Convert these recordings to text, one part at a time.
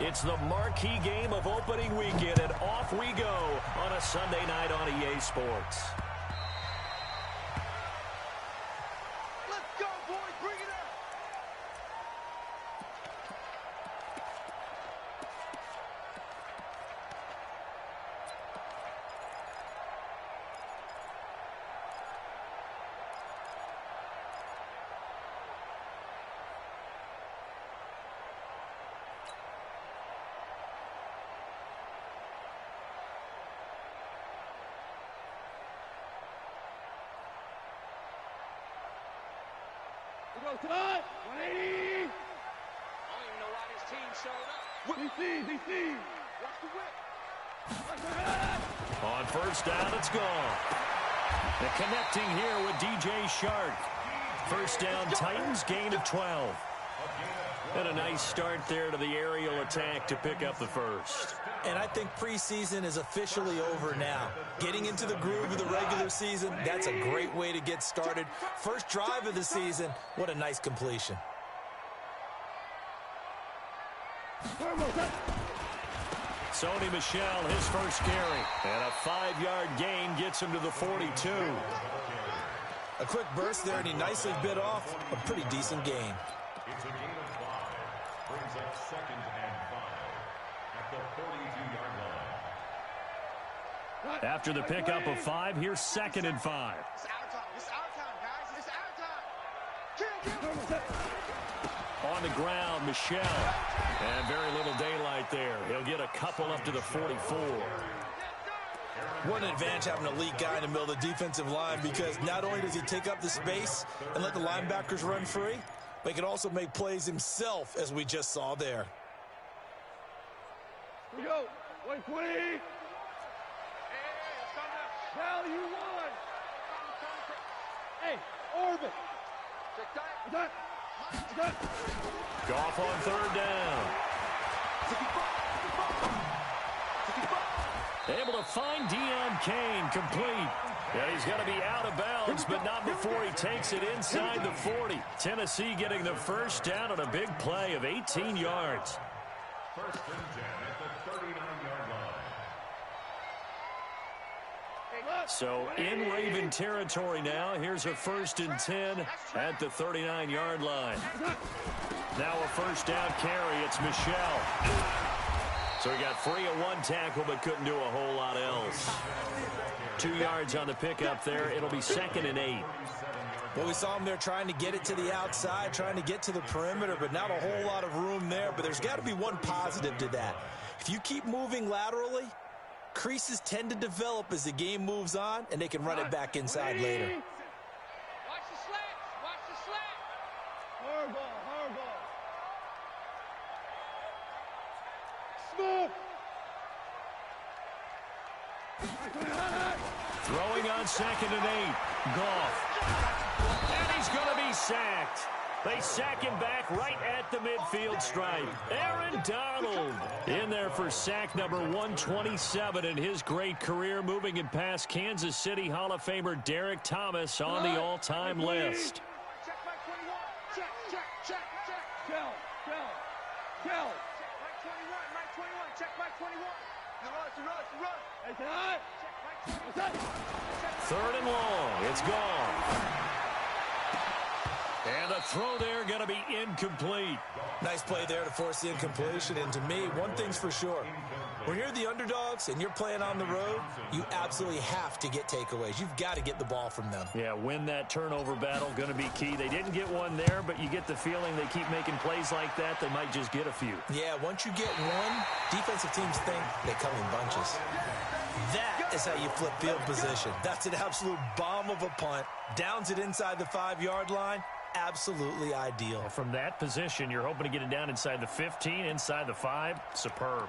It's the marquee game of opening weekend, and off we go on a Sunday night on EA Sports. Let's go, boys. Bring it up. Go tonight. 180. I don't even know why this team showed up. DC. Watch the whip. On first down, it's gone. And connecting here with DJ Shark. First down, Titans, gain of 12. And a nice start there to the aerial attack to pick up the first. And I think preseason is officially over now. Getting into the groove of the regular season, that's a great way to get started. First drive of the season, what a nice completion. Sony Michel, his first carry. And a 5-yard gain gets him to the 42. A quick burst there, and he nicely bit off a pretty decent gain. It's a gain of 5. Brings up 2nd and 5 at the 42-yard line. After the pickup of 5, here's 2nd and 5. It's our time. It's our time, guys. It's our time. On the ground, Michel. And very little daylight there. He'll get a couple up to the 44. What an advantage having an elite guy in the middle of the defensive line, because not only does he take up the space and let the linebackers run free, but he can also make plays himself, as we just saw there. Here we go. 120. Hey, it's coming up. Now you won. Hey, orbit. Check that. Goff on third down. Able to find Deion Kane, complete. And he's going to be out of bounds, but not before he takes it inside the 40. Tennessee getting the first down on a big play of 18 yards. First and 10 at the 39-yard line. So in Raven territory now. Here's a 1st and 10 at the 39-yard line. Now a first down carry. It's Michel. So he got free of 1 tackle, but couldn't do a whole lot else. 2 yards on the pickup there. It'll be 2nd and 8. Well, we saw him there trying to get it to the outside, trying to get to the perimeter, but not a whole lot of room there. But there's got to be one positive to that. If you keep moving laterally, creases tend to develop as the game moves on, and they can run it back inside later. Watch the slats. Watch the slats. Hard ball. Smooth. Throwing on 2nd and 8. Goff. And he's going to be sacked. They sack him back right at the midfield stripe. Aaron Donald in there for sack number 127 in his great career, moving it past Kansas City Hall of Famer Derek Thomas on the all-time list. Check my 21. Check. Tell. My 21. Check my 21. Run. Hey, tonight. Check my 21. 3rd and long. It's gone. And the throw there going to be incomplete. Nice play there to force the incompletion. And to me, one thing's for sure. When you're the underdogs and you're playing on the road, you absolutely have to get takeaways. You've got to get the ball from them. Yeah, win that turnover battle, going to be key. They didn't get one there, but you get the feeling they keep making plays like that, they might just get a few. Yeah, once you get one, defensive teams think they come in bunches. That is how you flip field position. That's an absolute bomb of a punt. Downs it inside the 5-yard line. Absolutely ideal. From that position, you're hoping to get it down inside the 15, inside the 5. Superb.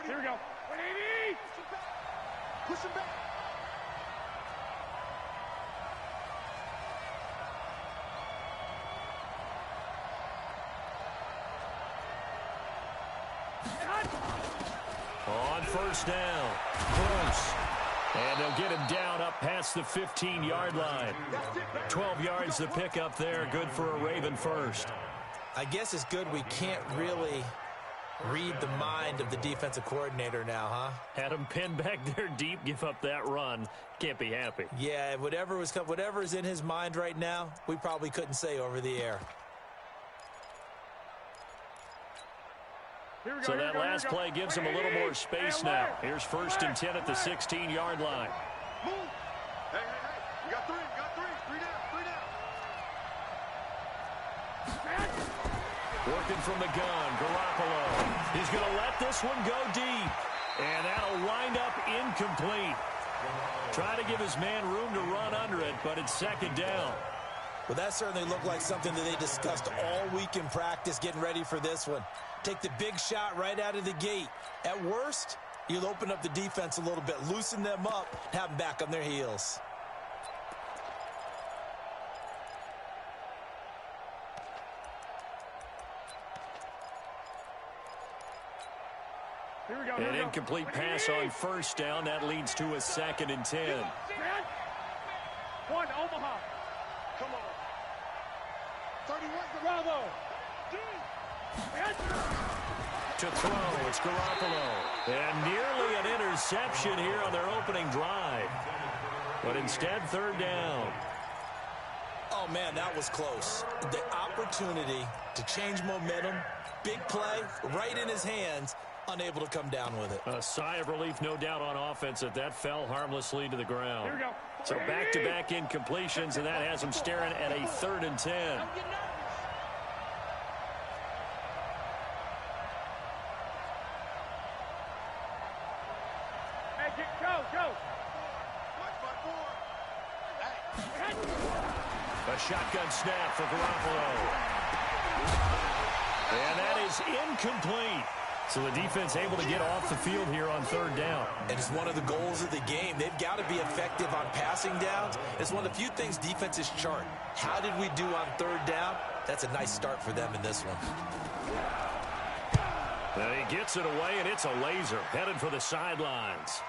Here we go. 180. Push him back. On first down. Close. And they'll get him down up past the 15-yard line. 12 yards to pick up there. Good for a Raven first. I guess it's good we can't really read the mind of the defensive coordinator now, huh? Had him pinned back there deep, give up that run. Can't be happy. Yeah, whatever is in his mind right now, we probably couldn't say over the air. So that last play gives him a little more space now. Here's 1st and 10 at the 16-yard line. Move. Hey. You got three. Three down. Working from the gun, Garoppolo. He's going to let this one go deep. And that'll wind up incomplete. Trying to give his man room to run under it, but it's 2nd down. Well, that certainly looked like something that they discussed all week in practice, getting ready for this one. Take the big shot right out of the gate. At worst, you'll open up the defense a little bit, loosen them up, have them back on their heels. An incomplete pass on 1st down. That leads to a 2nd and 10. One, Omaha. Come on. 31, Bravo. To throw, it's Garoppolo. And nearly an interception here on their opening drive. But instead, 3rd down. Oh, man, that was close. The opportunity to change momentum, big play, right in his hands, unable to come down with it. A sigh of relief, no doubt, on offense that fell harmlessly to the ground. Here we go. So back-to-back incompletions, and that has him staring at a 3rd and 10. Go. A shotgun snap for Garoppolo. And that is incomplete. So the defense able to get off the field here on 3rd down. And it's one of the goals of the game. They've got to be effective on passing downs. It's one of the few things defenses chart. How did we do on 3rd down? That's a nice start for them in this one. And he gets it away, and it's a laser headed for the sidelines.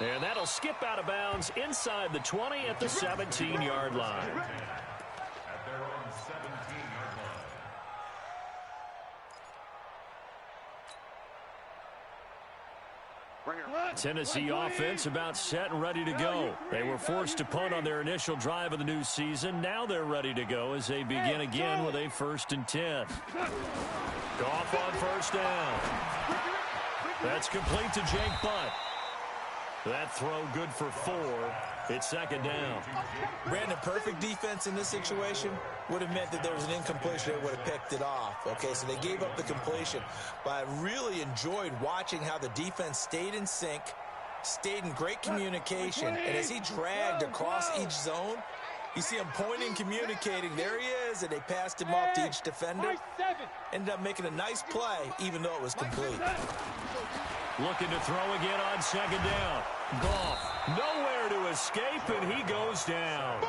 And that'll skip out of bounds inside the 20 at the 17-yard line. At their own 17-yard line. Tennessee offense about set and ready to go. They were forced to punt on their initial drive of the new season. Now they're ready to go as they begin again with a 1st and 10. Goff on 1st down. That's complete to Jake Butt. That throw good for 4. It's 2nd down. Brandon, perfect defense in this situation would have meant that there was an incompletion. They would have picked it off. Okay, so they gave up the completion. But I really enjoyed watching how the defense stayed in sync, stayed in great communication. And as he dragged across each zone, you see him pointing, communicating. There he is, and they passed him off to each defender. Ended up making a nice play, even though it was complete. Looking to throw again on 2nd down. Goff nowhere to escape, and he goes down.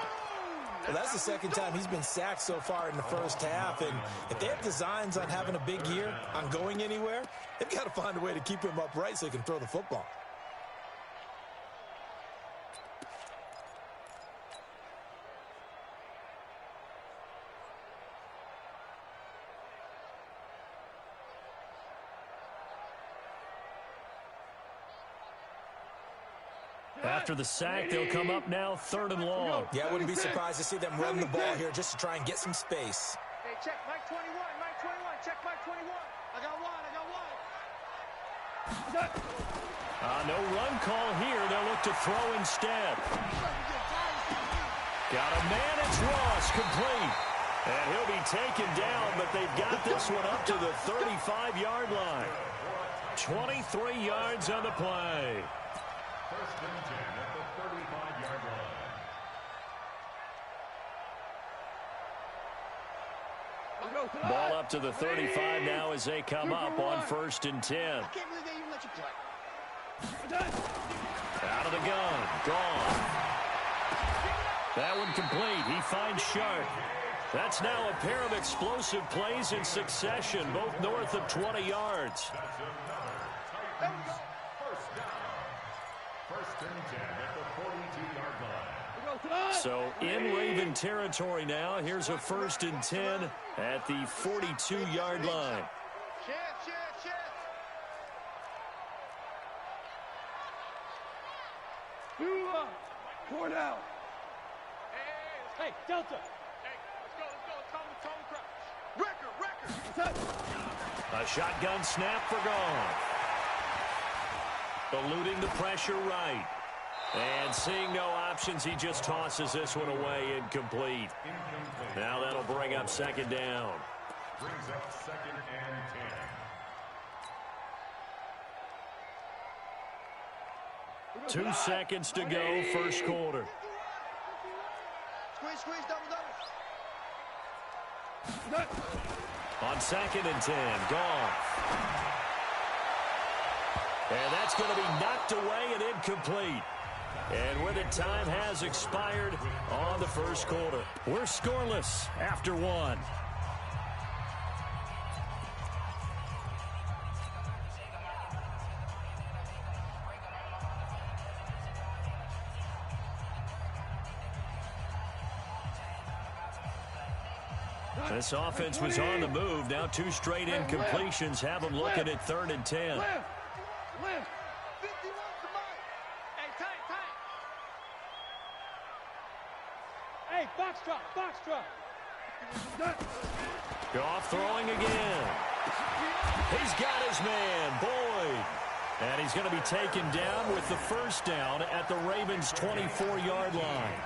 Well, that's the 2nd time he's been sacked so far in the 1st half. And if they have designs on having a big year, on going anywhere, they've got to find a way to keep him upright so he can throw the football. After the sack, they'll come up now 3rd and long. Yeah, I wouldn't be surprised to see them run the ball here just to try and get some space. Hey, check Mike 21, check Mike 21. I got one. No run call here. They'll look to throw instead. Got a man, it's Ross, complete. And he'll be taken down, but they've got this one up to the 35-yard line. 23 yards on the play. 1st and 10 at the 35-yard line. Ball up to the 35 now as they come up on 1st and 10. I can't believe they even let you play. Out of the gun. Gone. That one complete. He finds Sharp. That's now a pair of explosive plays in succession, both north of 20 yards. First down. First and 10 at the 42-yard line. So in Raven territory now. Here's a first and 10 at the 42-yard line. Four down. Hey, Delta. Hey, let's go. Record. A shotgun snap for Goff. Eluding the pressure right. And seeing no options, he just tosses this one away incomplete. Now that'll bring up second down. Brings up second and 10. 2 seconds to go, first quarter. Squeeze, double. On second and 10, Goff. And that's going to be knocked away and incomplete. And with it, time has expired on the first quarter. We're scoreless after one. This offense was on the move. Now 2 straight incompletions have them looking at third and 10. Hey, box drop. Goff throwing again. He's got his man, Boyd. And he's going to be taken down with the first down at the Ravens' 24-yard line.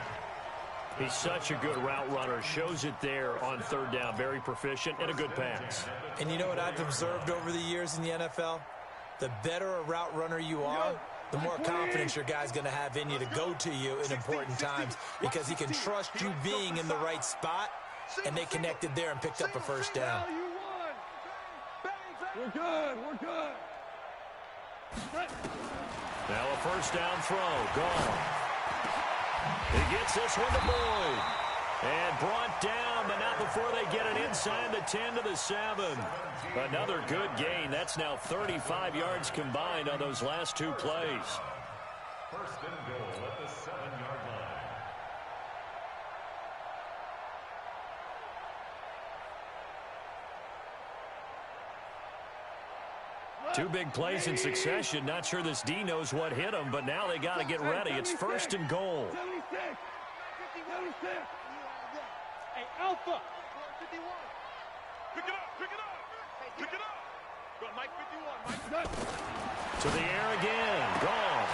He's such a good route runner. Shows it there on third down. Very proficient and a good pass. And you know what I've observed over the years in the NFL? The better a route runner you are, the more confidence your guy's going to have in you to go to you in important times because he can trust you being in the right spot, and they connected there and picked up a first down. We're good. Now a first down throw. Gone. He gets this one to Boyd. And brought down, but not before they get it inside the 10 to the 7. Another good gain. That's now 35 yards combined on those last 2 plays. First and goal at the 7-yard line. 2 big plays in succession. Not sure this D knows what hit him, but now they got to get ready. It's first and goal. 76. Hey, Alpha. 51. Pick it up. Go, Mike 51. Mike. To the air again. Gone.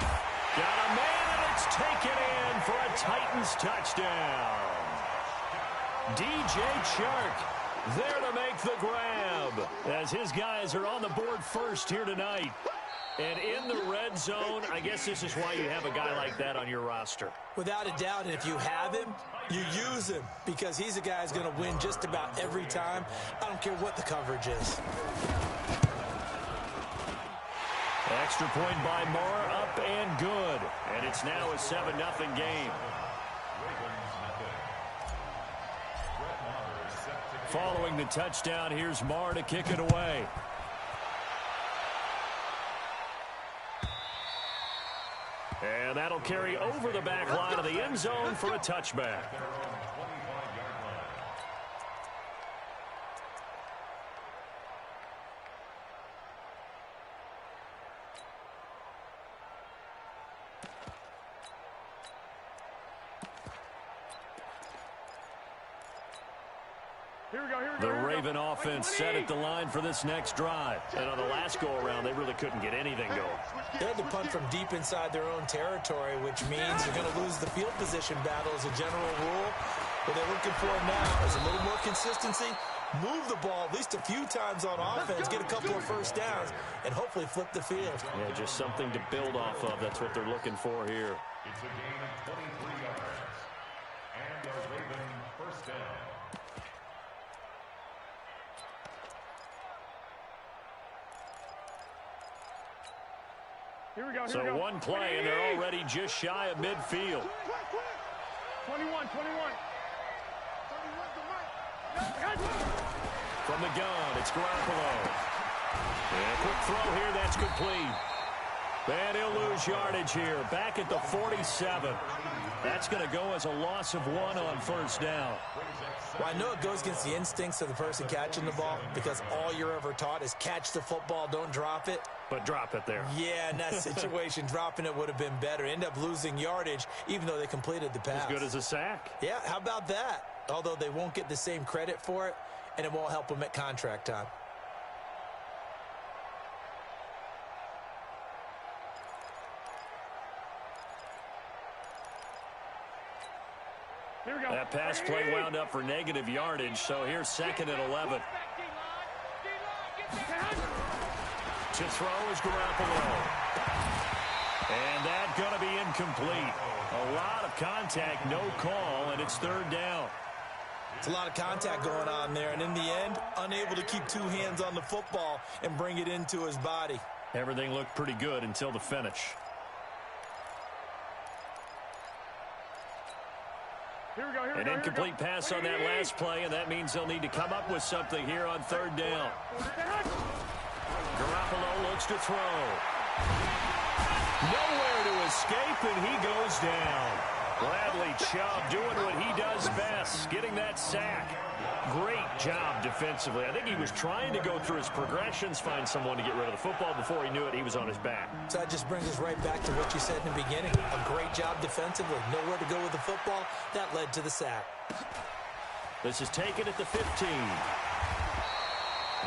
Got a man, and it's taken in for a Titans touchdown. DJ Chark there to make the grab as his guys are on the board first here tonight. And in the red zone, I guess this is why you have a guy like that on your roster. Without a doubt, and if you have him, you use him because he's a guy who's going to win just about every time. I don't care what the coverage is. Extra point by Moore, up and good. And it's now a 7-0 game. Following the touchdown, here's Marr to kick it away. And that'll carry over the back line of the end zone for a touchback. The Raven offense set at the line for this next drive. And on the last go-around, they really couldn't get anything going. They had to punt from deep inside their own territory, which means you're going to lose the field position battle as a general rule. What they're looking for now is a little more consistency, move the ball at least a few times on offense, get a couple of first downs, and hopefully flip the field. Yeah, just something to build off of. That's what they're looking for here. It's a gain of 23 yards. And a Raven first down. Here we go. So one play, and they're already just shy of midfield. 21. From the gun, it's Garoppolo. And a quick throw here, that's complete. And he'll lose yardage here, back at the 47. That's going to go as a loss of 1 on first down. Well, I know it goes against the instincts of the person catching the ball because all you're ever taught is catch the football, don't drop it. But drop it there. Yeah, in that situation, dropping it would have been better. End up losing yardage, even though they completed the pass. As good as a sack. Yeah, how about that? Although they won't get the same credit for it, and it won't help them at contract time. That pass play wound up for negative yardage, so here's 2nd and 11. To throw is Garoppolo. And that's going to be incomplete. A lot of contact, no call, and it's 3rd down. It's a lot of contact going on there, and in the end, unable to keep 2 hands on the football and bring it into his body. Everything looked pretty good until the finish. An incomplete pass on that last play, and that means they'll need to come up with something here on 3rd down. Garoppolo looks to throw. Nowhere to escape, and he goes down. Bradley Chubb doing what he does best, getting that sack. Great job defensively. I think he was trying to go through his progressions, find someone to get rid of the football. Before he knew it, he was on his back. So that just brings us right back to what you said in the beginning. A great job defensively. Nowhere to go with the football. That led to the sack. This is taken at the 15.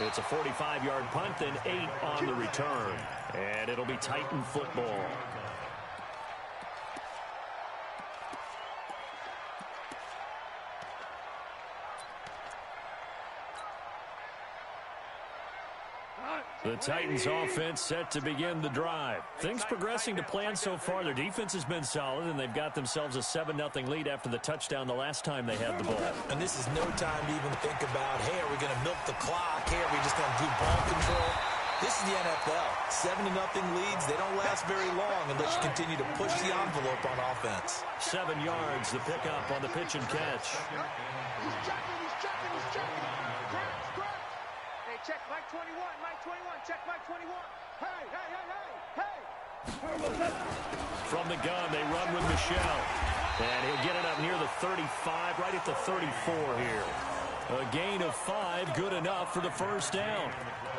It's a 45-yard punt and 8 on the return. And it'll be Titan football. The Titans offense set to begin the drive. Things progressing to plan so far. Their defense has been solid, and they've got themselves a 7-0 lead after the touchdown the last time they had the ball. And this is no time to even think about, hey, are we going to milk the clock? Hey, are we just going to do ball control? This is the NFL. 7-0 leads, they don't last very long unless you continue to push the envelope on offense. 7 yards, the pickup on the pitch and catch. He's checking. Hey, check Mike 21, check Mike 21. Hey. From the gun, they run with Michelle. And he'll get it up near the 35, right at the 34 here. A gain of 5, good enough for the first down.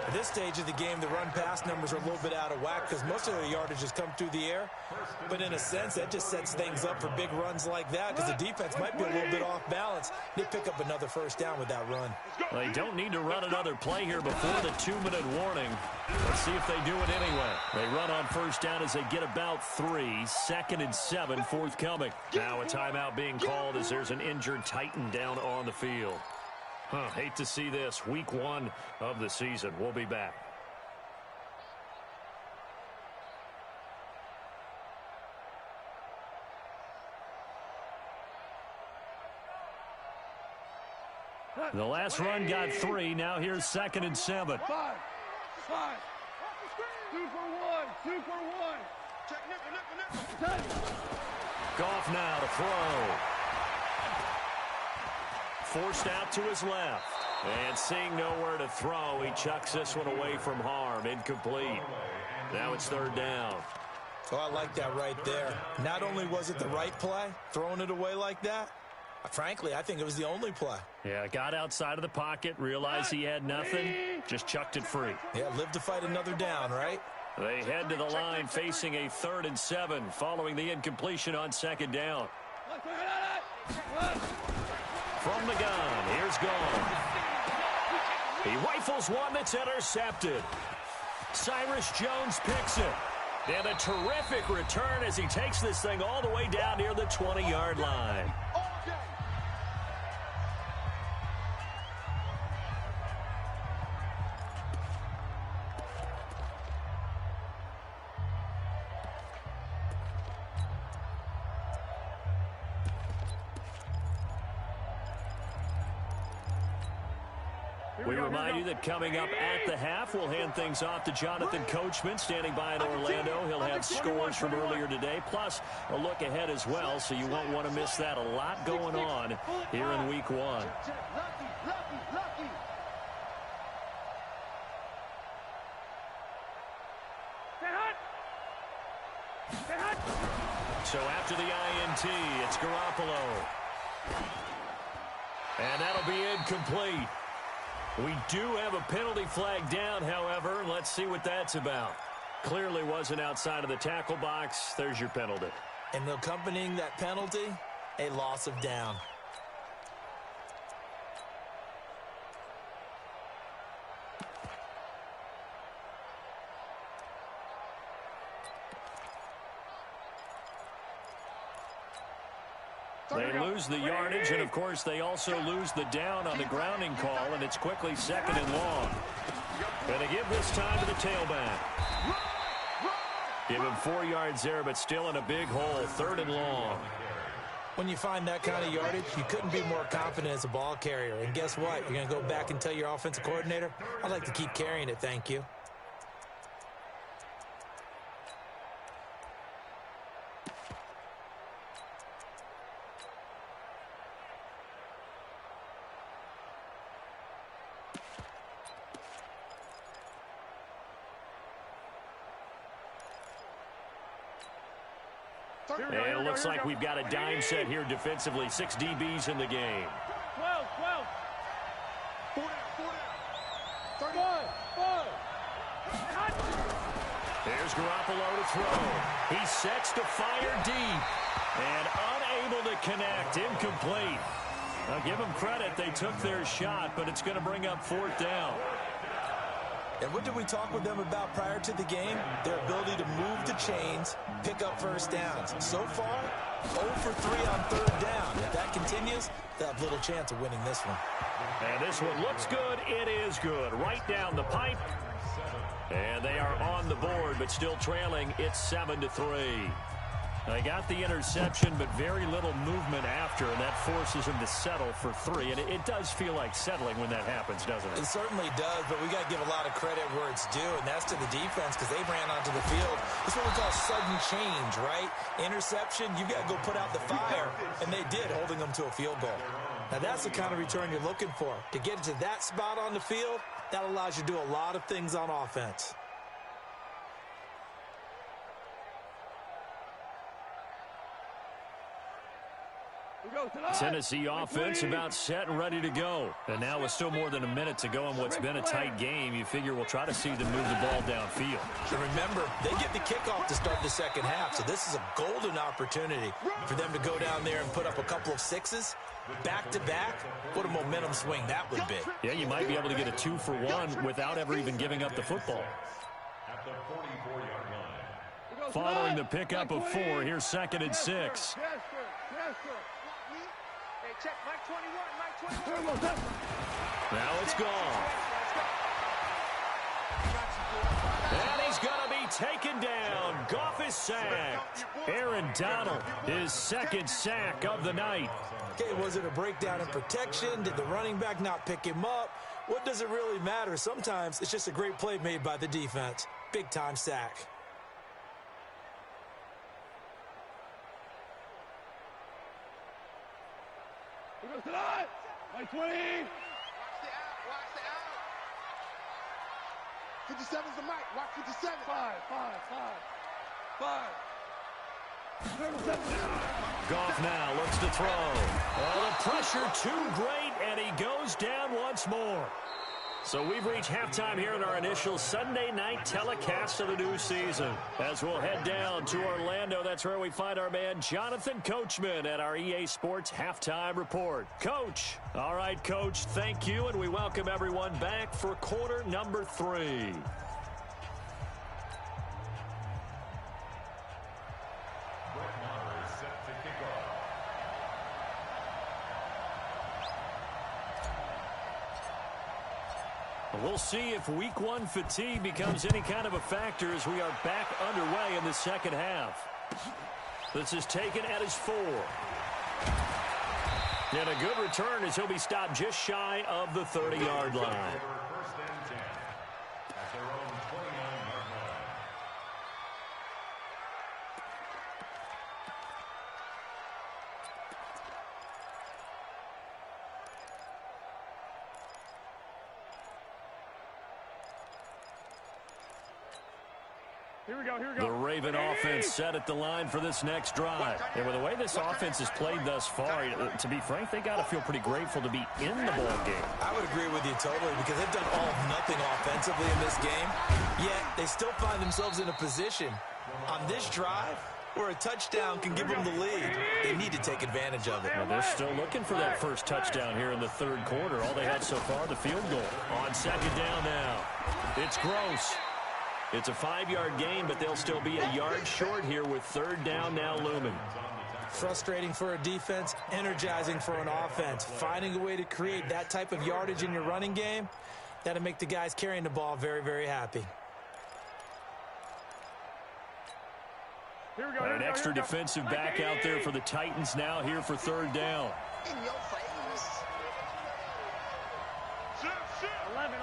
At this stage of the game, the run-pass numbers are a little bit out of whack because most of the yardage has come through the air. But in a sense, that just sets things up for big runs like that because the defense might be a little bit off balance. They pick up another first down with that run. They don't need to run another play here before the 2-minute warning. Let's see if they do it anyway. They run on first down as they get about 3. 2nd and 7 forthcoming. Now a timeout being called as there's an injured Titan down on the field. Hate to see this. Week 1 of the season. We'll be back. The last run got 3. Now here's 2nd and 7. 5. 2 for 1. Check nickel. Goff now to throw. Forced out to his left. And seeing nowhere to throw, he chucks this one away from harm. Incomplete. Now it's 3rd down. So I like that right there. Not only was it the right play, throwing it away like that, frankly, I think it was the only play. Yeah, got outside of the pocket, realized he had nothing, just chucked it free. Yeah, live to fight another down, right? They head to the line facing a 3rd and 7 following the incompletion on 2nd down. From the gun, here's Goff. He rifles one that's intercepted. Cyrus Jones picks it. And a terrific return as he takes this thing all the way down near the 20-yard line. We remind you that coming up at the half, we'll hand things off to Jonathan Coachman, standing by in Orlando. He'll have scores from earlier today, plus a look ahead as well, so you won't want to miss that. A lot going on here in Week 1. So after the INT, it's Garoppolo. And that'll be incomplete. We do have a penalty flag down, however. Let's see what that's about. Clearly wasn't outside of the tackle box. There's your penalty. And accompanying that penalty, a loss of down. They lose the yardage, and, of course, they also lose the down on the grounding call, and it's quickly 2nd and long. Going to give this time to the tailback. Give him 4 yards there, but still in a big hole, 3rd and long. When you find that kind of yardage, you couldn't be more confident as a ball carrier. And guess what? You're going to go back and tell your offensive coordinator, I'd like to keep carrying it, thank you. And it looks like we've got a dime set here defensively. 6 DBs in the game. 12. 4 down. There's Garoppolo to throw. He sets to fire deep. And unable to connect. Incomplete. Now give them credit. They took their shot, but it's going to bring up 4th down. And what did we talk with them about prior to the game? Their ability to move the chains, pick up first downs. So far, 0 for 3 on 3rd down. If that continues, they'll have little chance of winning this one. And this one looks good. It is good. Right down the pipe. And they are on the board, but still trailing. It's 7-3. They got the interception, but very little movement after, and that forces them to settle for 3. And it does feel like settling when that happens, doesn't it? It certainly does, but we got to give a lot of credit where it's due, and that's to the defense because they ran onto the field. It's what we call sudden change, right? Interception, you've got to go put out the fire, and they did, holding them to a field goal. Now, that's the kind of return you're looking for. To get to that spot on the field, that allows you to do a lot of things on offense. Tennessee offense about set and ready to go. And now with still more than a minute to go in what's been a tight game, you figure we'll try to see them move the ball downfield. And remember, they get the kickoff to start the second half, so this is a golden opportunity for them to go down there and put up a couple of 6s. Back-to-back, what a momentum swing that would be. Yeah, you might be able to get a 2-for-1 without ever even giving up the football. At the 44-yard line. Following the pickup of 4, here's 2nd and 6. Check, Mike 21. Now it's gone. And he's going to be taken down. Goff is sacked. Aaron Donald, his 2nd sack of the night. Okay, was it a breakdown in protection? Did the running back not pick him up? What does it really matter? Sometimes it's just a great play made by the defense. Big-time sack. Mike 20. Watch the out. 57's the mic. Watch 57. 5. Goff now looks to throw. Oh, the pressure too great, and he goes down once more. So we've reached halftime here in our initial Sunday night telecast of the new season. As we'll head down to Orlando, that's where we find our man Jonathan Coachman at our EA Sports Halftime Report. Coach. All right, Coach, thank you, and we welcome everyone back for quarter number 3. We'll see if Week 1 fatigue becomes any kind of a factor as we are back underway in the second half. This is taken at his 4. And a good return as he'll be stopped just shy of the 30-yard line. First and 10 at their own 29-yard line. Here we go, here we go. The Raven offense set at the line for this next drive. And with the way this offense has played thus far, to be frank, they got to feel pretty grateful to be in the ball game. I would agree with you totally because they've done all of nothing offensively in this game, yet they still find themselves in a position on this drive where a touchdown can give them the lead. They need to take advantage of it. Well, they're still looking for that first touchdown here in the third quarter. All they had so far, the field goal. On second down now, it's Gross. It's a 5-yard gain, but they'll still be a yard short here with third down now looming. Frustrating for a defense, energizing for an offense. Finding a way to create that type of yardage in your running game, that'll make the guys carrying the ball very, very happy. Here we go, An extra defensive back out there for the Titans now here for third down. In your face. 11.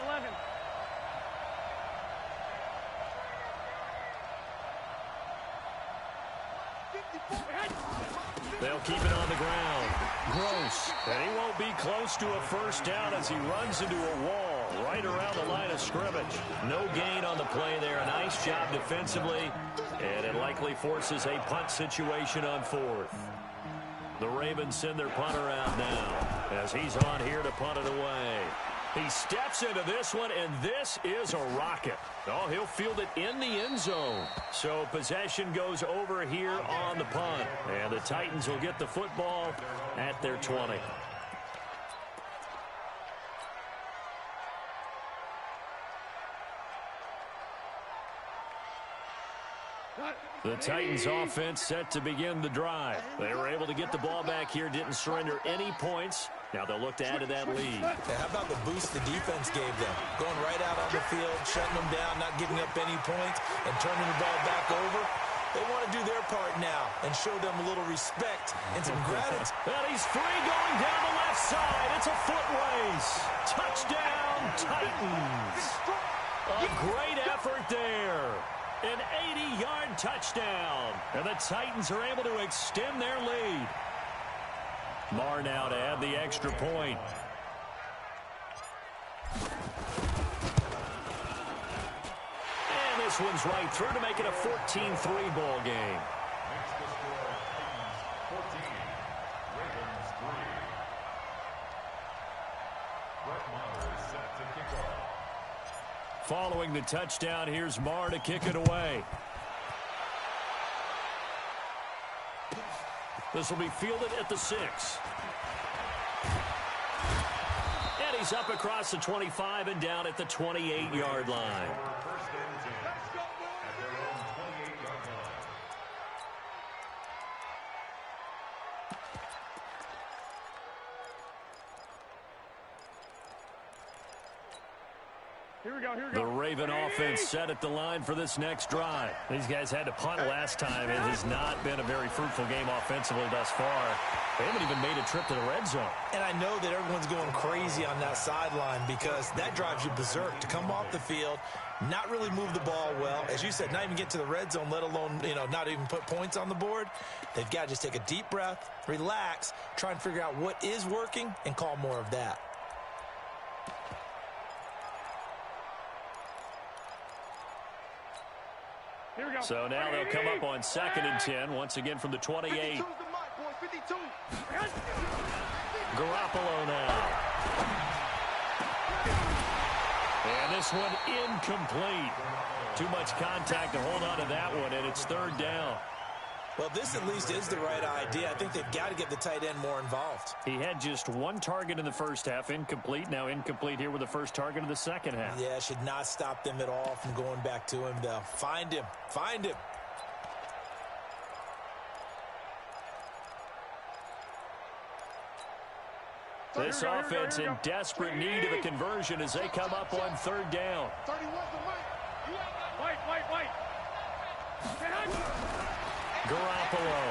They'll keep it on the ground. Gross. And he won't be close to a first down as he runs into a wall right around the line of scrimmage. No gain on the play there. A nice job defensively. And it likely forces a punt situation on fourth. The Ravens send their punter out now as he's on here to punt it away. He steps into this one, and this is a rocket. Oh, he'll field it in the end zone. So possession goes over here on the punt. And the Titans will get the football at their 20. The Titans offense set to begin the drive. They were able to get the ball back here, didn't surrender any points. Now they'll look to add to that lead. Yeah, how about the boost the defense gave them? Going right out on the field, shutting them down, not giving up any points, and turning the ball back over. They want to do their part now and show them a little respect and some gratitude. And he's free going down the left side. It's a foot race. Touchdown, Titans. A great effort there. An 80-yard touchdown. And the Titans are able to extend their lead. Marr now to add the extra point. And this one's right through to make it a 14-3 ball game. Makes the score Titans 14, Ravens 3. Brett Maher is set to kick off. Following the touchdown, here's Marr to kick it away. This will be fielded at the 6. And he's up across the 25 and down at the 28-yard line. First and 10 at their own 28-yard line. Here we go. The Raven offense set at the line for this next drive. These guys had to punt last time. It has not been a very fruitful game offensively thus far. They haven't even made a trip to the red zone. And I know that everyone's going crazy on that sideline because that drives you berserk to come off the field, not really move the ball well. As you said, not even get to the red zone, let alone, not even put points on the board. They've got to just take a deep breath, relax, try and figure out what is working, and call more of that. So now they'll come up on 2nd and 10, once again from the 28. Garoppolo now. And this one incomplete. Too much contact to hold on to that one, and it's third down. Well, this at least is the right idea. I think they've got to get the tight end more involved. He had just one target in the first half, incomplete. Now incomplete here with the first target of the second half. Yeah, should not stop them at all from going back to him, though. Find him. Find him. This offense in desperate need of a conversion as they come up on third down. White. Garoppolo.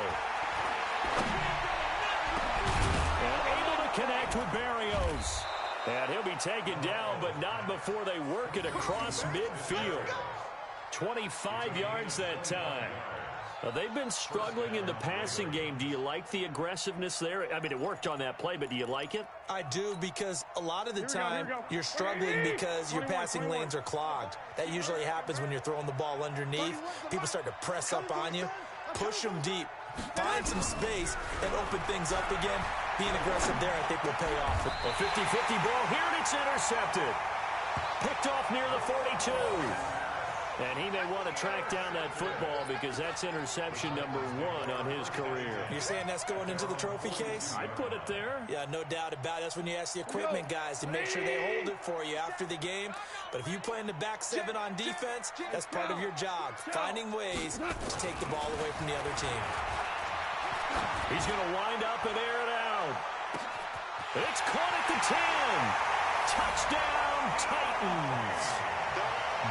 And able taken down, but not before they work it across midfield. 25 yards that time. They've been struggling in the passing game. Do you like the aggressiveness there? I mean, it worked on that play, but do you like it? I do, because a lot of the time you're struggling because your passing lanes are clogged. That usually happens when you're throwing the ball underneath. People start to press up on you. Push them deep. Find some space and open things up again. Being aggressive there, I think, will pay off. A 50-50 ball here, and it's intercepted. Picked off near the 42. And he may want to track down that football because that's interception number 1 on his career. You're saying that's going into the trophy case? I'd put it there. Yeah, no doubt about it. That's when you ask the equipment guys to make sure they hold it for you after the game. But if you play in the back 7 on defense, that's part of your job, finding ways to take the ball away from the other team. He's going to wind up and air it out. It's caught at the 10. Touchdown, Titans.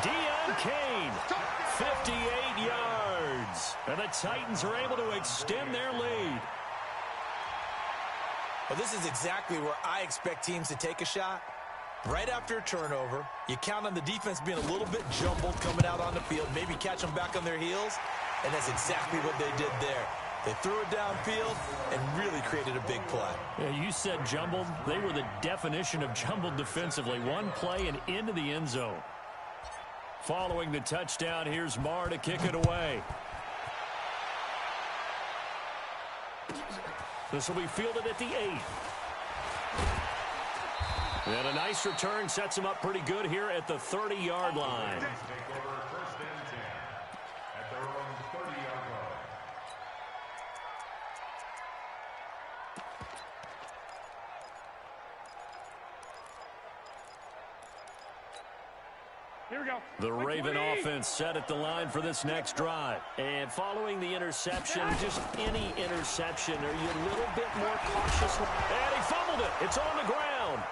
Deion Kane, 58 yards. And the Titans are able to extend their lead. Well, this is exactly where I expect teams to take a shot. Right after a turnover, you count on the defense being a little bit jumbled coming out on the field, maybe catch them back on their heels, and that's exactly what they did there. They threw it downfield and really created a big play. Yeah, you said jumbled. They were the definition of jumbled defensively. One play and into the end zone. Following the touchdown, here's Marr to kick it away. This will be fielded at the 8. And a nice return sets him up pretty good here at the 30-yard line. Here we go. The Raven offense set at the line for this next drive. And following the interception, just any interception, are you a little bit more cautious? And he fumbled it. It's on the ground.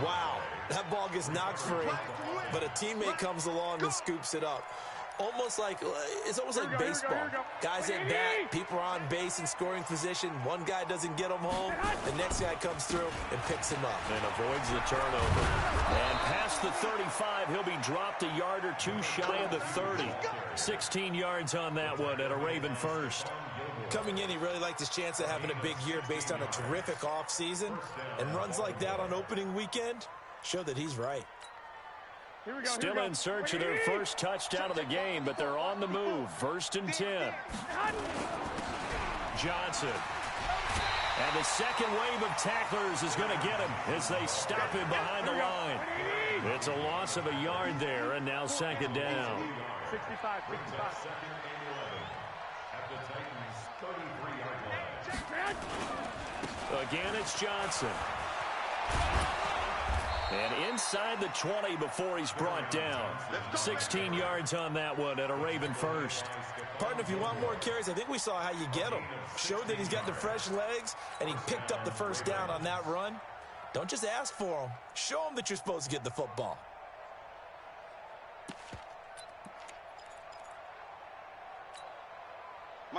Wow, that ball gets knocked free, but a teammate comes along and scoops it up. It's almost like baseball. Guys at bat, people are on base in scoring position. One guy doesn't get him home. The next guy comes through and picks him up. And avoids the turnover. And past the 35, he'll be dropped a yard or two shy of the 30. 16 yards on that one at a Raven first. Coming in, he really liked his chance of having a big year based on a terrific offseason. And runs like that on opening weekend show that he's right. Still in search of their first touchdown of the game, but they're on the move. 1st and 10. Johnson. And the second wave of tacklers is going to get him as they stop him behind the line. It's a loss of a yard there, and now 2nd down. 65. Again, it's Johnson. And inside the 20 before he's brought down. 16 yards on that one at a Raven first. Partner, if you want more carries, I think we saw how you get him. Showed that he's got the fresh legs, and he picked up the first down on that run. Don't just ask for him. Show him that you're supposed to get the football.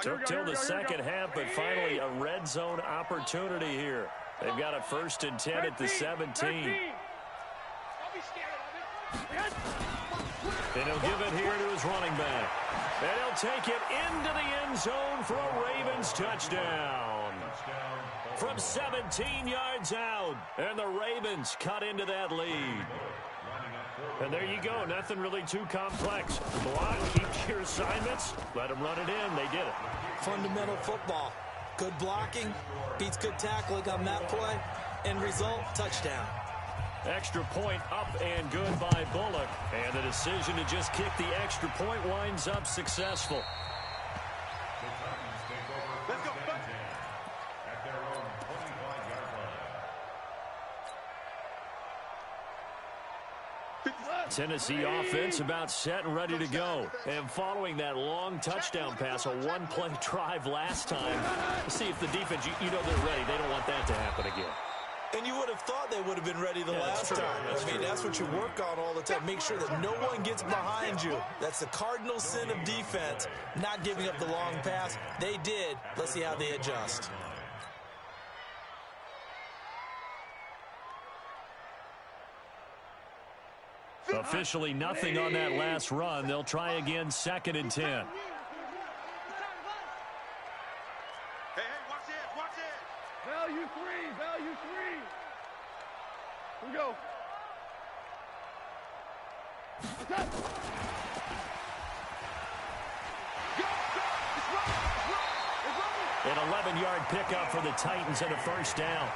Took till the second half, but finally a red zone opportunity here. They've got a 1st and 10 at the 17. And he'll give it here to his running back. And he'll take it into the end zone for a Ravens touchdown. From 17 yards out. And the Ravens cut into that lead. And there you go. Nothing really too complex. Block, keep your assignments, let them run it in. They did it. Fundamental football. Good blocking beats good tackling on that play. End result, touchdown. Extra point up and good by Bullock. And the decision to just kick the extra point winds up successful. Let's go. At their own 25-yard line. Tennessee offense about set and ready to go. And following that long touchdown pass, a one-play drive last time, see if the defense, you know they're ready. They don't want that to happen again. And you would have thought they would have been ready the last time. That's what you work on all the time. Make sure that no one gets behind you. That's the cardinal sin of defense, not giving up the long pass. They did. Let's see how they adjust. Officially nothing on that last run. They'll try again, 2nd and 10. Hey, watch it, watch it. Value three, value three. Here we go. Attack. An 11-yard pickup for the Titans and a first down.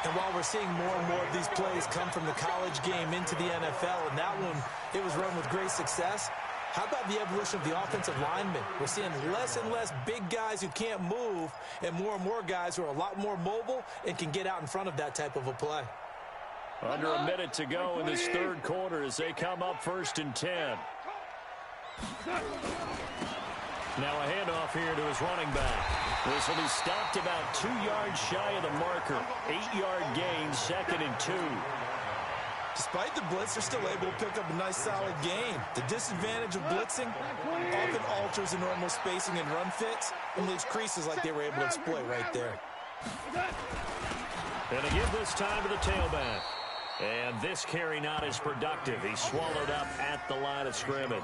And while we're seeing more and more of these plays come from the college game into the NFL, and that one, it was run with great success, how about the evolution of the offensive linemen? We're seeing less and less big guys who can't move and more guys who are a lot more mobile and can get out in front of that type of a play. Under a minute to go in this third quarter as they come up 1st and 10. Now a handoff here to his running back. This will be stopped about 2 yards shy of the marker. 8-yard gain, 2nd and 2. Despite the blitz, they're still able to pick up a nice solid gain. The disadvantage of blitzing often alters the normal spacing and run fits and leaves creases like they were able to exploit right there. And they give this time to the tailback. And this carry not as productive. He's swallowed up at the line of scrimmage.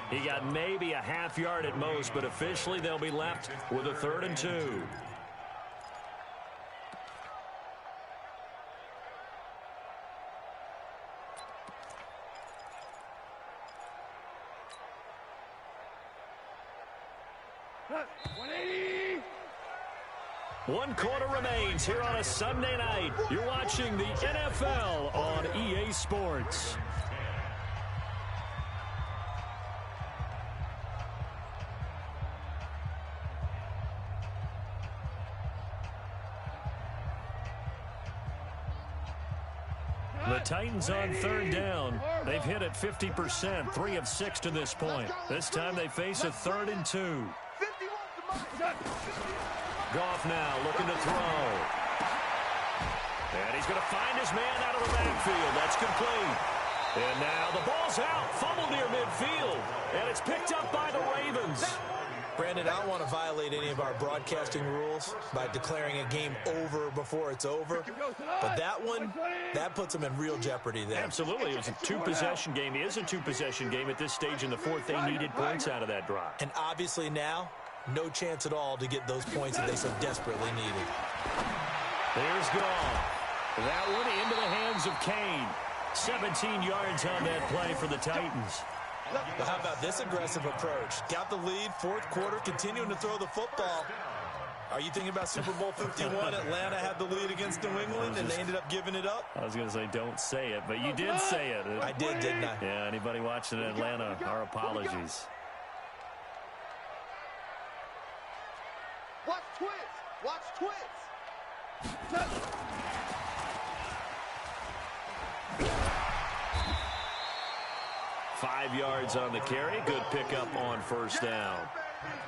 He got maybe a half yard at most, but officially they'll be left with a 3rd and 2. One quarter remains here on a Sunday night. You're watching the NFL on EA Sports. The Titans on 3rd down. They've hit it 50%, 3 of 6 to this point. This time they face a 3rd and 2. Goff now looking to throw. And he's going to find his man out of the backfield. That's complete. And now the ball's out. Fumble near midfield. And it's picked up by the Ravens. Brandon, I don't want to violate any of our broadcasting rules by declaring a game over before it's over. But that one, that puts them in real jeopardy there. Absolutely. It was a 2-possession game. It is a 2-possession game at this stage in the fourth. They needed points out of that drive. And obviously now, no chance at all to get those points that they so desperately needed. There's Goff. That one into the hands of Kane. 17 yards on that play for the Titans. Well, how about this aggressive approach? Got the lead, 4th quarter, continuing to throw the football. Are you thinking about Super Bowl 51? Atlanta had the lead against New England, and they ended up giving it up? I was going to say don't say it, but you did say it. I did, didn't I? Yeah, anybody watching in Atlanta, our apologies. Watch twins. Watch twins. 5 yards on the carry. Good pickup on 1st down.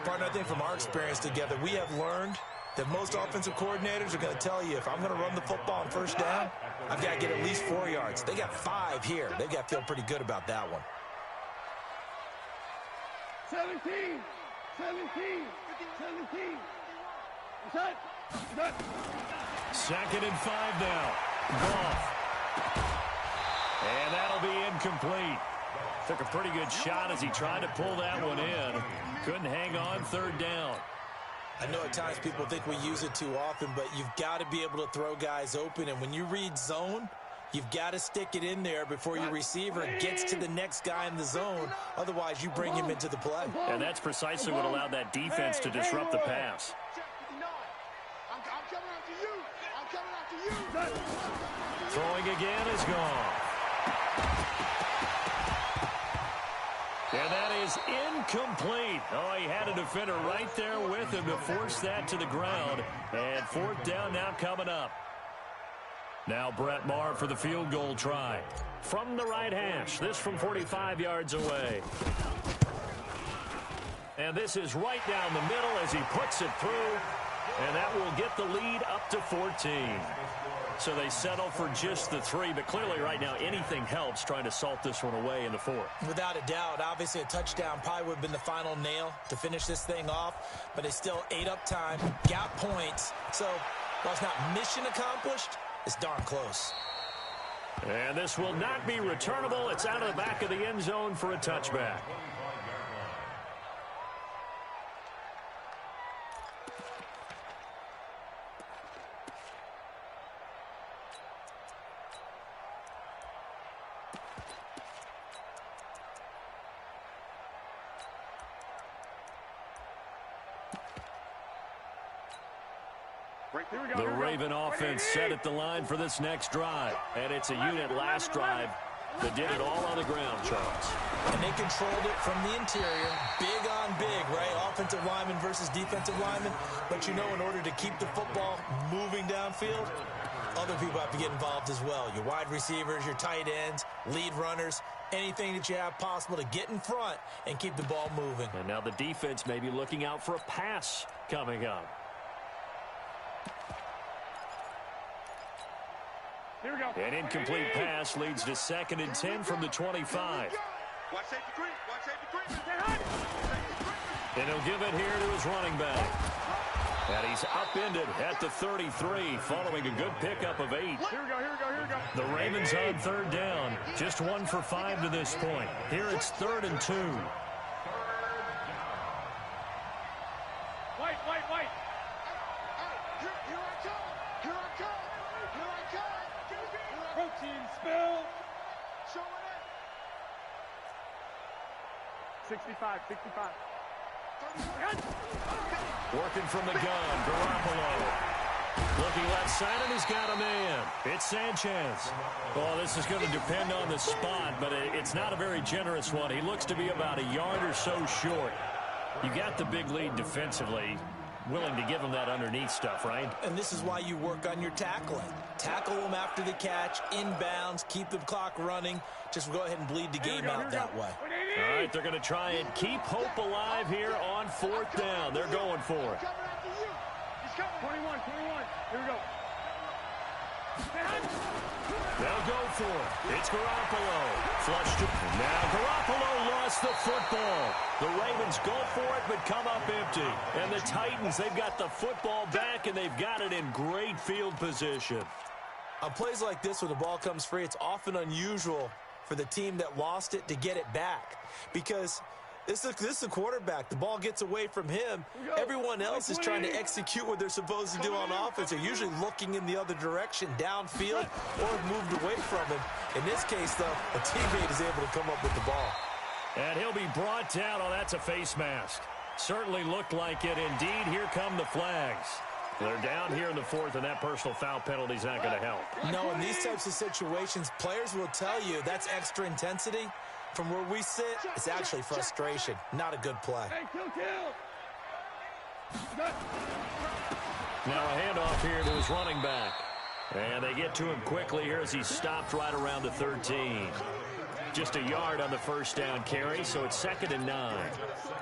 Partner, I think from our experience together, we have learned that most offensive coordinators are going to tell you, if I'm going to run the football on 1st down, I've got to get at least 4 yards. They got 5 here. They've got to feel pretty good about that one. 17. 2nd and 5 now. Goff. And that'll be incomplete. Took a pretty good shot as he tried to pull that one in. Couldn't hang on 3rd down. I know at times people think we use it too often, but you've got to be able to throw guys open. And when you read zone, you've got to stick it in there before your receiver gets to the next guy in the zone. Otherwise, you bring him into the play. And that's precisely what allowed that defense to disrupt the pass. I'm coming after you. Throwing again is gone. And that is incomplete. Oh, he had a defender right there with him to force that to the ground. And 4th down now coming up. Now Brett Maher for the field goal try. From the right hash. This from 45 yards away. And this is right down the middle as he puts it through. And that will get the lead up to 14. So they settle for just the 3, but clearly right now anything helps trying to salt this one away in the 4th. Without a doubt, obviously a touchdown probably would have been the final nail to finish this thing off, but they still ate up time, got points. So while it's not mission accomplished, it's darn close. And this will not be returnable. It's out of the back of the end zone for a touchback. The Raven offense set at the line for this next drive. And it's a unit last drive that did it all on the ground, Charles. And they controlled it from the interior, big on big, right? Offensive lineman versus defensive lineman. But you know, in order to keep the football moving downfield, other people have to get involved as well. Your wide receivers, your tight ends, lead runners, anything that you have possible to get in front and keep the ball moving. And now the defense may be looking out for a pass coming up. Here we go. An incomplete pass leads to 2nd and 10 from the 25. Watch safety creep. Watch safety creep. And he'll give it here to his running back. And he's upended at the 33 following a good pickup of 8. Here we go, here we go, here we go. The Ravens on 3rd down. Just 1 for 5 to this point. Here it's 3rd and 2. White. Here I come. Here I come. Here I come. Protein spill. Show it in. 65. Working from the gun, Garoppolo. Looking left side, and he's got a man. It's Sanchez. Well, this is going to depend on the spot, but it's not a very generous one. He looks to be about a yard or so short. You got the big lead defensively. Willing to give him that underneath stuff, right? And this is why you work on your tackling. Tackle them after the catch, inbounds, keep the clock running. Just go ahead and bleed the game out that way. All right, they're going to try and keep hope alive here on 4th down. They're going for it. He's coming. 21. Here we go. They'll go for it. It's Garoppolo. Flushed it. Now Garoppolo lost the football. The Ravens go for it but come up empty. And the Titans, they've got the football back and they've got it in great field position. On plays like this, when the ball comes free, it's often unusual for the team that lost it to get it back. Because this is a quarterback. The ball gets away from him. Everyone else is trying to execute what they're supposed to do on offense. They're usually looking in the other direction, downfield, or moved away from him. In this case, though, a teammate is able to come up with the ball. And he'll be brought down. Oh, that's a face mask. Certainly looked like it. Indeed, here come the flags. They're down here in the 4th, and that personal foul penalty is not going to help. No, in these types of situations, players will tell you that's extra intensity. From where we sit, it's actually frustration. Not a good play. Hey, kill. Now a handoff here to his running back. And they get to him quickly here as he's stopped right around the 13. Just a yard on the 1st down carry, so it's 2nd and 9.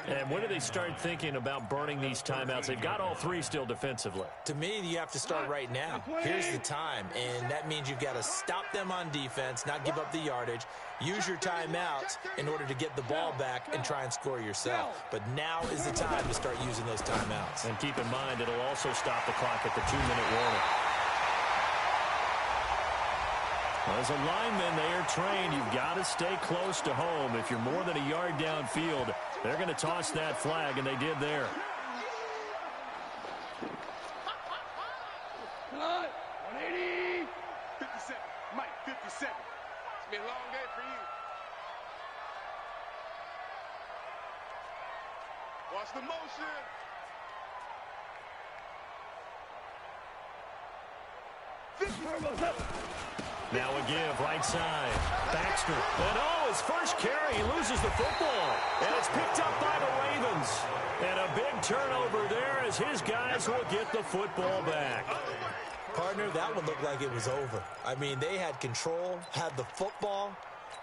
And when do they start thinking about burning these timeouts? They've got all 3 still defensively. To me, you have to start right now. Here's the time, and that means you've got to stop them on defense, not give up the yardage, use your timeouts in order to get the ball back and try and score yourself. But now is the time to start using those timeouts. And keep in mind, it'll also stop the clock at the 2-minute warning. As a lineman, they are trained. You've got to stay close to home. If you're more than a yard downfield, they're going to toss that flag, and they did there. Cut. 180. 57. Mike, 57. It's been a long day for you. Watch the motion. Now a give, right side. Baxter. And his first carry, he loses the football. And it's picked up by the Ravens. And a big turnover there as his guys will get the football back. Partner, that one looked like it was over. I mean, they had control, had the football,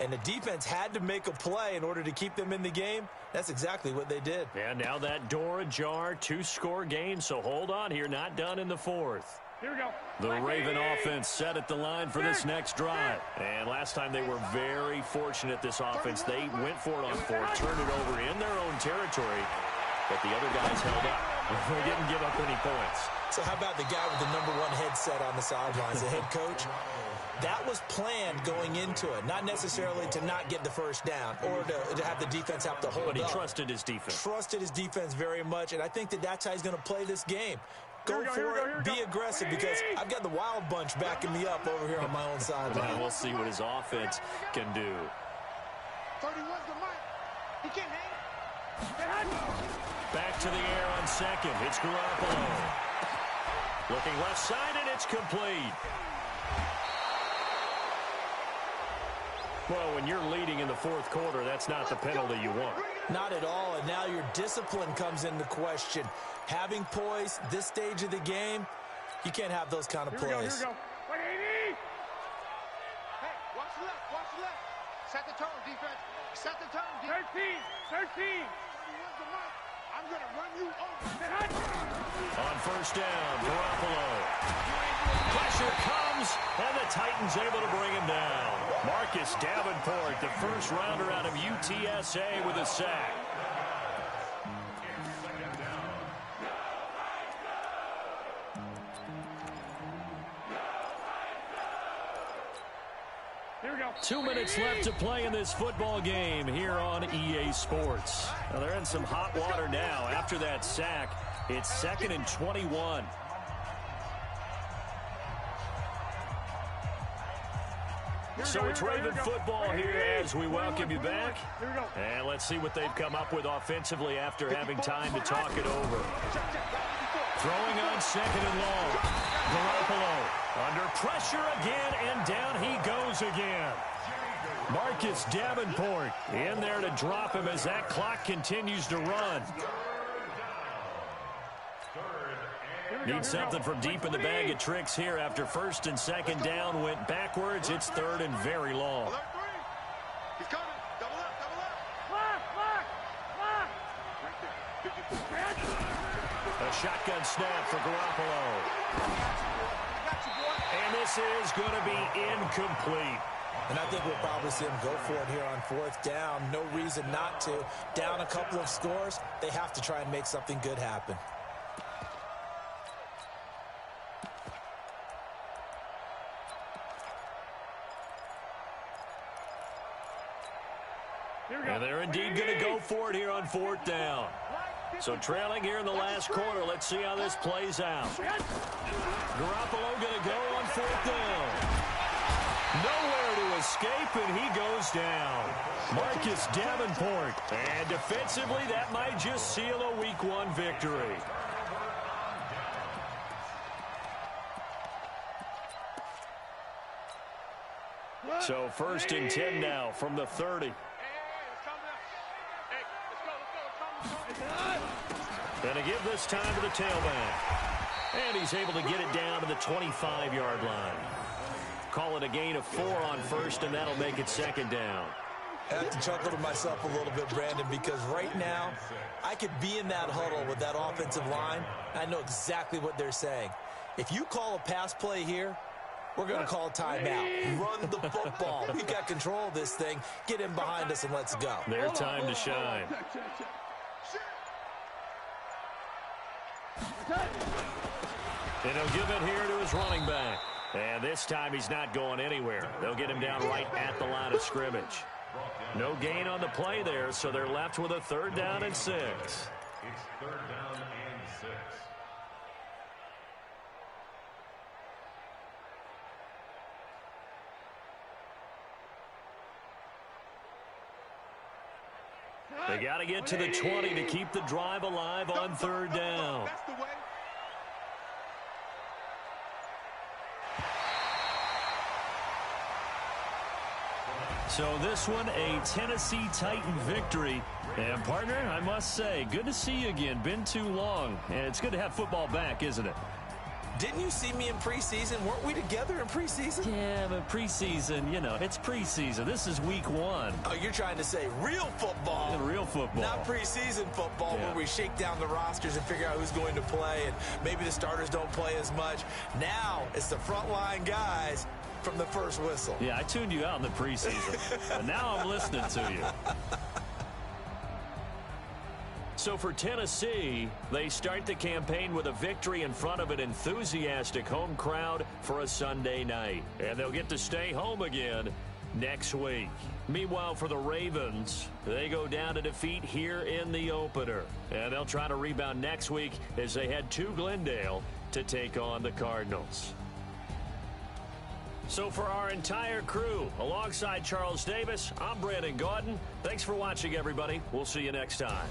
and the defense had to make a play in order to keep them in the game. That's exactly what they did. And now that door ajar, 2-score game, so hold on here, not done in the 4th. Here we go. The Raven offense set at the line for this next drive. And last time they were very fortunate, this offense. They went for it on 4th, turned it over in their own territory, but the other guys held up. They didn't give up any points. So how about the guy with the #1 headset on the sidelines, the head coach? that was planned going into it, not necessarily to not get the first down or to have the defense have to hold up. But he trusted his defense. Trusted his defense very much, and I think that's how he's going to play this game. Go for it, be aggressive, because I've got the wild bunch backing me up over here on my own sideline. Well, we'll see what his offense can do. 31's the mic. He can't hang it. Back to the air on second. It's Garoppolo. Looking left side, and it's complete. Well, when you're leading in the fourth quarter, that's not the penalty you want. Not at all, and now your discipline comes into question. Having poise this stage of the game, you can't have those kind of plays. Here we go. 180. Hey, watch left. Set the tone, defense. Set the tone, defense. 13. 31's the mic. I'm going to run you over. On first down, Garoppolo. Pressure comes, and the Titans able to bring him down. Marcus Davenport, the first rounder out of UTSA, with a sack. Here we go. 2 minutes left to play in this football game here on EA Sports. Now they're in some hot water now. After that sack, it's 2nd and 21. So it's Raven football here as we welcome you back. And let's see what they've come up with offensively after having time to talk it over. Throwing on 2nd and long. Garoppolo under pressure again, and down he goes again. Marcus Davenport in there to drop him as that clock continues to run. Need something from deep in the bag of tricks here after 1st and 2nd down went backwards. It's 3rd and very long. He's coming. Double up. A shotgun snap for Garoppolo. And this is going to be incomplete. And I think we'll probably see him go for it here on 4th down. No reason not to. Down a couple of scores, they have to try and make something good happen. And they're indeed going to go for it here on 4th down. So trailing here in the last quarter. Let's see how this plays out. Garoppolo going to go on 4th down. Nowhere to escape, and he goes down. Marcus Davenport. And defensively, that might just seal a Week 1 victory. So 1st and 10 now from the 30. And to give this time to the tailback. And he's able to get it down to the 25-yard line. Call it a gain of 4 on 1st, and that'll make it 2nd down. I have to chuckle to myself a little bit, Brandon, because right now I could be in that huddle with that offensive line. I know exactly what they're saying. If you call a pass play here, we're going to call a timeout. Run the football. We've got control of this thing. Get in behind us and let's go. Their time to shine. And he'll give it here to his running back. And this time he's not going anywhere. They'll get him down right at the line of scrimmage. No gain on the play there, so they're left with a 3rd down and 6. It's 3rd down and 6. They got to get to the 20 to keep the drive alive on 3rd down. That's the way. So this one, a Tennessee Titan victory. And, partner, I must say, good to see you again. Been too long. And it's good to have football back, isn't it? Didn't you see me in preseason? Weren't we together in preseason? Yeah, but preseason, you know, it's preseason. This is Week 1. Oh, you're trying to say real football. Yeah, real football. Not preseason football where we shake down the rosters and figure out who's going to play, and maybe the starters don't play as much. Now it's the frontline guys from the first whistle. Yeah, I tuned you out in the preseason, but now I'm listening to you. So for Tennessee, they start the campaign with a victory in front of an enthusiastic home crowd for a Sunday night. And they'll get to stay home again next week. Meanwhile, for the Ravens, they go down to defeat here in the opener. And they'll try to rebound next week as they head to Glendale to take on the Cardinals. So for our entire crew, alongside Charles Davis, I'm Brandon Gaudin. Thanks for watching, everybody. We'll see you next time.